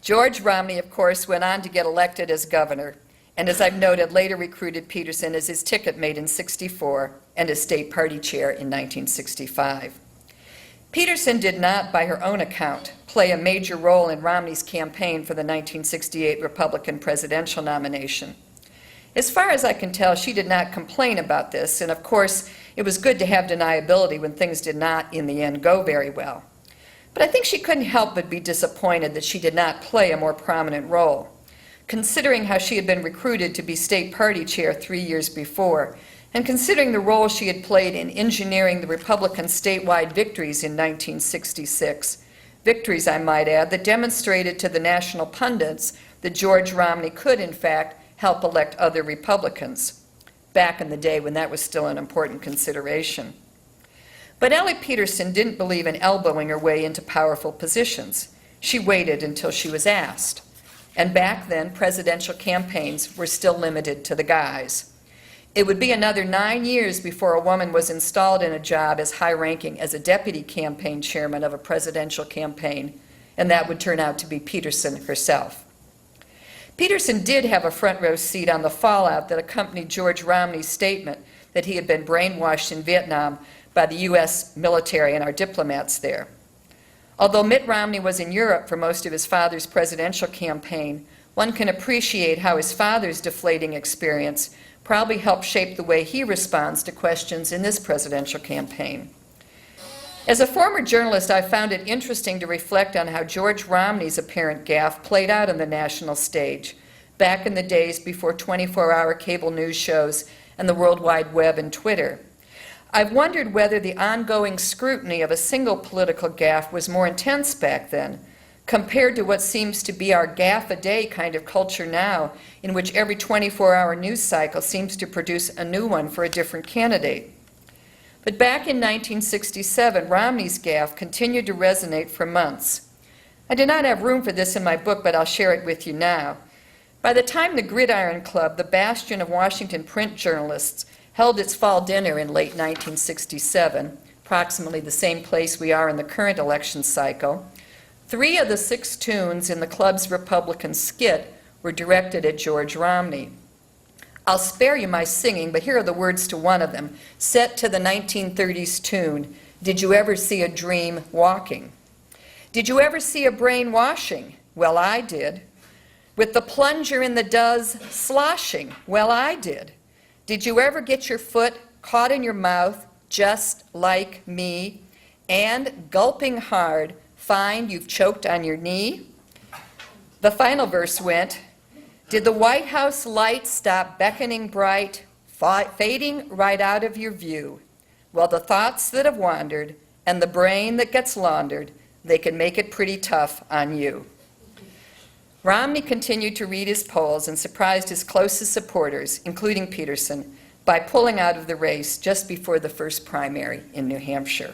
George Romney, of course, went on to get elected as governor, and as I've noted, later recruited Peterson as his ticket mate in '64 and as state party chair in 1965. Peterson did not, by her own account, play a major role in Romney's campaign for the 1968 Republican presidential nomination. As far as I can tell, she did not complain about this, and of course, it was good to have deniability when things did not, in the end, go very well. But I think she couldn't help but be disappointed that she did not play a more prominent role, considering how she had been recruited to be state party chair 3 years before, and considering the role she had played in engineering the Republican statewide victories in 1966, victories, I might add, that demonstrated to the national pundits that George Romney could, in fact, help elect other Republicans, back in the day when that was still an important consideration. But Elly Peterson didn't believe in elbowing her way into powerful positions. She waited until she was asked. And back then, presidential campaigns were still limited to the guys. It would be another 9 years before a woman was installed in a job as high-ranking as a deputy campaign chairman of a presidential campaign, and that would turn out to be Peterson herself. Peterson did have a front-row seat on the fallout that accompanied George Romney's statement that he had been brainwashed in Vietnam by the U.S. military and our diplomats there. Although Mitt Romney was in Europe for most of his father's presidential campaign, one can appreciate how his father's deflating experience probably helped shape the way he responds to questions in this presidential campaign. As a former journalist, I found it interesting to reflect on how George Romney's apparent gaffe played out on the national stage, back in the days before 24-hour cable news shows and the World Wide Web and Twitter. I've wondered whether the ongoing scrutiny of a single political gaffe was more intense back then, compared to what seems to be our gaffe-a-day kind of culture now, in which every 24-hour news cycle seems to produce a new one for a different candidate. But back in 1967, Romney's gaffe continued to resonate for months. I did not have room for this in my book, but I'll share it with you now. By the time the Gridiron Club, the bastion of Washington print journalists, held its fall dinner in late 1967, approximately the same place we are in the current election cycle, 3 of the 6 tunes in the club's Republican skit were directed at George Romney. I'll spare you my singing, but here are the words to one of them, set to the 1930s tune, "Did you ever see a dream walking? Did you ever see a brain washing? Well, I did. With the plunger in the does sloshing? Well, I did. Did you ever get your foot caught in your mouth, just like me, and, gulping hard, find you've choked on your knee?" The final verse went, "Did the White House lights stop beckoning bright, fading right out of your view? Well, the thoughts that have wandered and the brain that gets laundered, they can make it pretty tough on you." Romney continued to read his polls and surprised his closest supporters, including Peterson, by pulling out of the race just before the first primary in New Hampshire.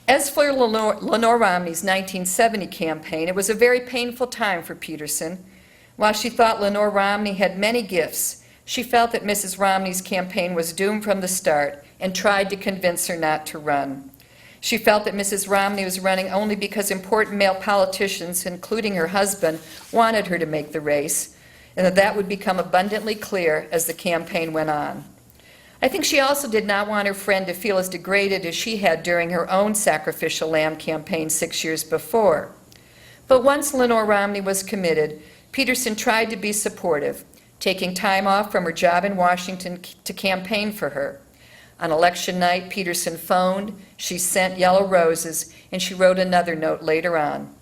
As for Lenore Romney's 1970 campaign, it was a very painful time for Peterson. While she thought Lenore Romney had many gifts, she felt that Mrs. Romney's campaign was doomed from the start and tried to convince her not to run. She felt that Mrs. Romney was running only because important male politicians, including her husband, wanted her to make the race, and that would become abundantly clear as the campaign went on. I think she also did not want her friend to feel as degraded as she had during her own sacrificial lamb campaign 6 years before. But once Lenore Romney was committed, Peterson tried to be supportive, taking time off from her job in Washington to campaign for her. On election night, Peterson phoned, she sent yellow roses, and she wrote another note later on.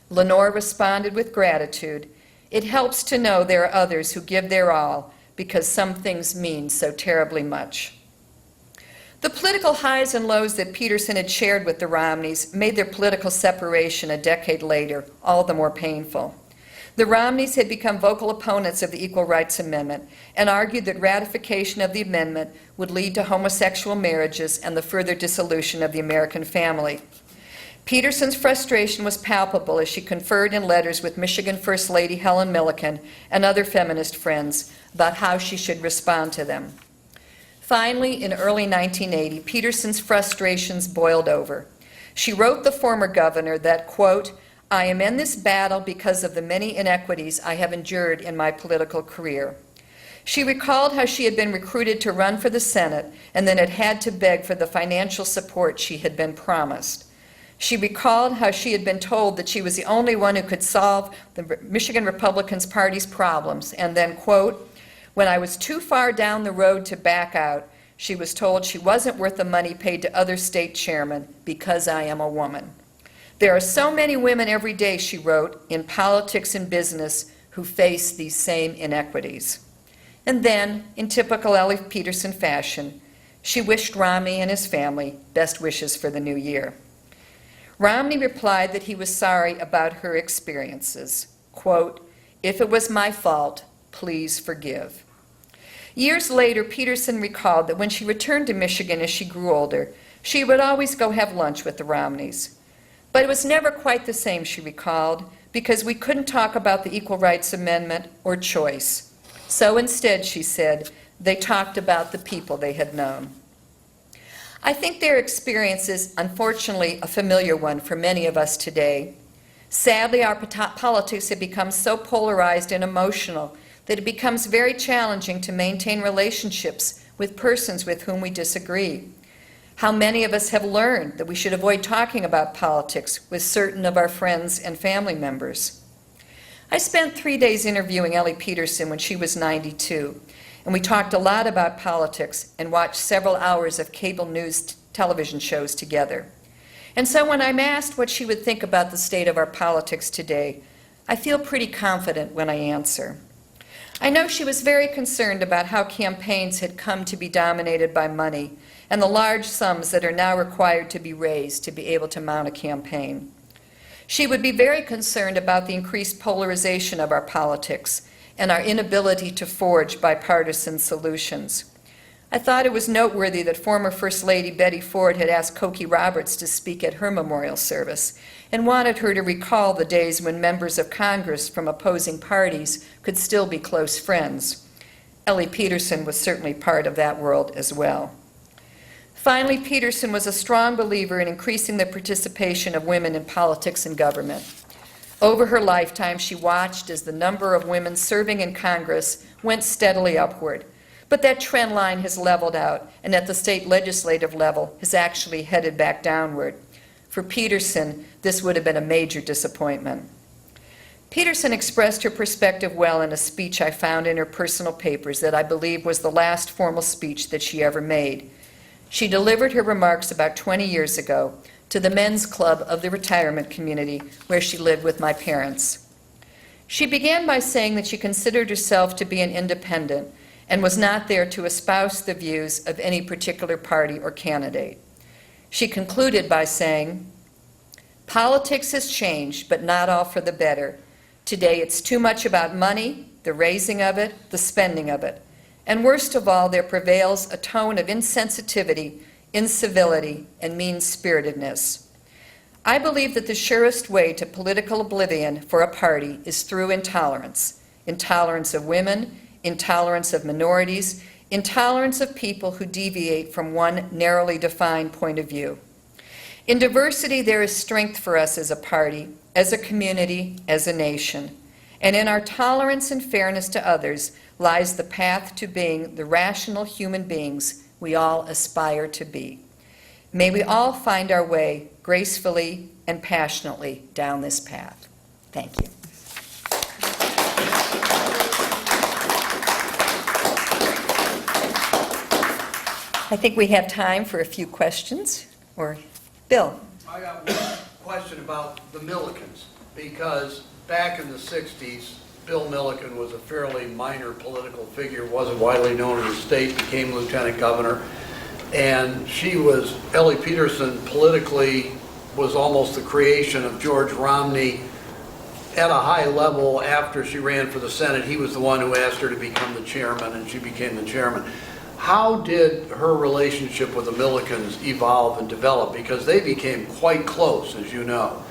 Lenore responded with gratitude. "It helps to know there are others who give their all, because some things mean so terribly much." The political highs and lows that Peterson had shared with the Romneys made their political separation a decade later all the more painful. The Romneys had become vocal opponents of the Equal Rights Amendment and argued that ratification of the amendment would lead to homosexual marriages and the further dissolution of the American family. Peterson's frustration was palpable as she conferred in letters with Michigan First Lady Helen Milliken and other feminist friends about how she should respond to them. Finally, in early 1980, Peterson's frustrations boiled over. She wrote the former governor that, quote, I am in this battle because of the many inequities I have endured in my political career. She recalled how she had been recruited to run for the Senate and then had to beg for the financial support she had been promised. She recalled how she had been told that she was the only one who could solve the Michigan Republican Party's problems, and then, quote, when I was too far down the road to back out, she was told she wasn't worth the money paid to other state chairmen because I am a woman. There are so many women every day, she wrote, in politics and business who face these same inequities. And then, in typical Elly Peterson fashion, she wished Romney and his family best wishes for the new year. Romney replied that he was sorry about her experiences. Quote, if it was my fault, please forgive. Years later, Peterson recalled that when she returned to Michigan as she grew older, she would always go have lunch with the Romneys. But it was never quite the same, she recalled, because we couldn't talk about the Equal Rights Amendment or choice. So instead, she said, they talked about the people they had known. I think their experience is, unfortunately, a familiar one for many of us today. Sadly, our politics have become so polarized and emotional that it becomes very challenging to maintain relationships with persons with whom we disagree. How many of us have learned that we should avoid talking about politics with certain of our friends and family members. I spent 3 days interviewing Elly Peterson when she was 92, and we talked a lot about politics and watched several hours of cable news television shows together. And so when I'm asked what she would think about the state of our politics today, I feel pretty confident when I answer. I know she was very concerned about how campaigns had come to be dominated by money and the large sums that are now required to be raised to be able to mount a campaign. She would be very concerned about the increased polarization of our politics and our inability to forge bipartisan solutions. I thought it was noteworthy that former First Lady Betty Ford had asked Cokie Roberts to speak at her memorial service and wanted her to recall the days when members of Congress from opposing parties could still be close friends. Elly Peterson was certainly part of that world as well. Finally, Peterson was a strong believer in increasing the participation of women in politics and government. Over her lifetime, she watched as the number of women serving in Congress went steadily upward. But that trend line has leveled out, and at the state legislative level has actually headed back downward. For Peterson, this would have been a major disappointment. Peterson expressed her perspective well in a speech I found in her personal papers that I believe was the last formal speech that she ever made. She delivered her remarks about 20 years ago to the men's club of the retirement community where she lived with my parents. She began by saying that she considered herself to be an independent and was not there to espouse the views of any particular party or candidate. She concluded by saying, politics has changed, but not all for the better. Today it's too much about money, the raising of it, the spending of it. And worst of all, there prevails a tone of insensitivity, incivility, and mean-spiritedness. I believe that the surest way to political oblivion for a party is through intolerance. Intolerance of women, intolerance of minorities, intolerance of people who deviate from one narrowly defined point of view. In diversity, there is strength for us as a party, as a community, as a nation. And in our tolerance and fairness to others lies the path to being the rational human beings we all aspire to be. May we all find our way gracefully and passionately down this path. Thank you. I think we have time for a few questions. Or Bill. I got one question about the Millikens, because back in the 60s, Bill Milliken was a fairly minor political figure, wasn't widely known in the state, became lieutenant governor, and Elly Peterson politically was almost the creation of George Romney at a high level. After she ran for the Senate, he was the one who asked her to become the chairman, and she became the chairman. How did her relationship with the Millikens evolve and develop? Because they became quite close, as you know.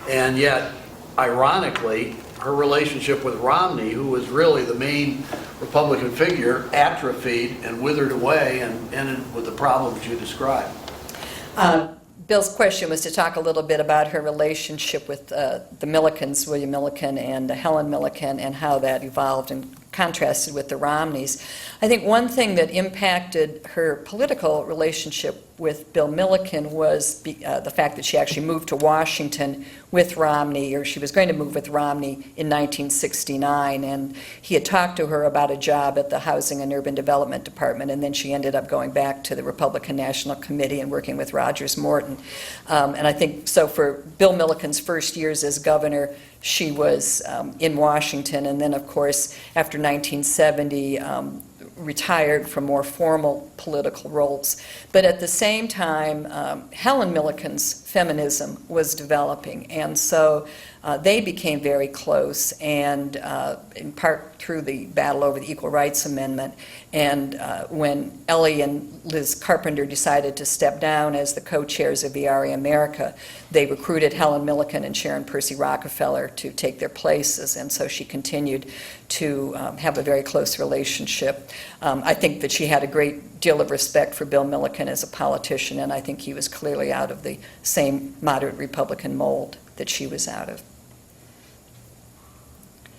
And yet, ironically, her relationship with Romney, who was really the main Republican figure, atrophied and withered away and ended with the problems you described. Bill's question was to talk a little bit about her relationship with the Millicans, William Milliken and Helen Milliken, and how that evolved and contrasted with the Romneys. I think one thing that impacted her political relationship with Bill Milliken was the fact that she actually moved to Washington with Romney, or she was going to move with Romney in 1969, and he had talked to her about a job at the Housing and Urban Development Department, and then she ended up going back to the Republican National Committee and working with Rogers Morton. And I think, so for Bill Milliken's first years as governor, she was in Washington, and then, of course, after 1970, retired from more formal political roles. But at the same time, Helen Milliken's feminism was developing, and so they became very close, and in part through the battle over the Equal Rights Amendment. And when Elly and Liz Carpenter decided to step down as the co-chairs of VRA America, they recruited Helen Milliken and Sharon Percy Rockefeller to take their places, and so she continued to have a very close relationship. I think that she had a great deal of respect for Bill Milliken as a politician, and I think he was clearly out of the same moderate Republican mold that she was out of.